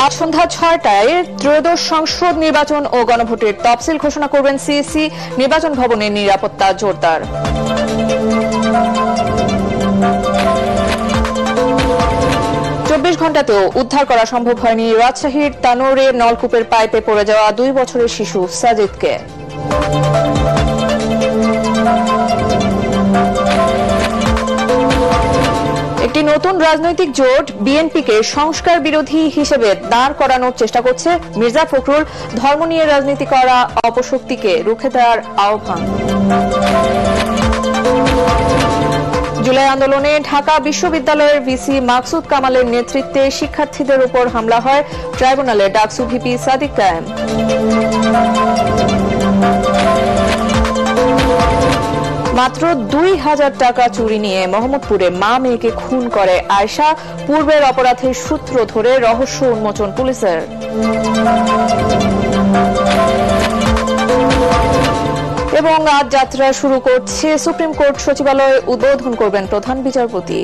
আজ সন্ধ্যা ৬টায় ত্রয়োদশ সংসদ নির্বাচন ও গণভোটের তফসিল ঘোষণা করবেন সিইসি। নির্বাচন ভবনের নিরাপত্তা জোরদার। ঘণ্টাতেও উদ্ধার করা সম্ভব হয়নি রাজশাহীর তানোরের নলকূপের পাইপে পড়ে যাওয়া ২ বছরের শিশু সাজিদকে। একটি নতুন রাজনৈতিক জোট বিএনপিকে সংস্কার বিরোধী হিসেবে দাঁড় করানোর চেষ্টা করছে। মির্জা ফখরুল ধর্ম নিয়ে রাজনীতি করা অপশক্তিকে রুখে দেওয়ার আহ্বান। জুলাই আন্দোলনে ঢাকা বিশ্ববিদ্যালয়ের ভিসি মাকসুদ কামালের নেতৃত্বে শিক্ষার্থীদের উপর হামলা হয়। ট্রাইব্যুনালে ডাকসু ভিপি সাদিক কায়েম। মাত্র ২,০০০ টাকা চুরি নিয়ে মোহাম্মদপুরে মা মেয়েকে খুন করে আয়েশা। পূর্বের অপরাধের সূত্র ধরে রহস্য উন্মোচন পুলিশের। এবং আজ যাত্রা শুরু করছে সুপ্রিম কোর্ট সচিবালয়। উদ্বোধন করবেন প্রধান বিচারপতি।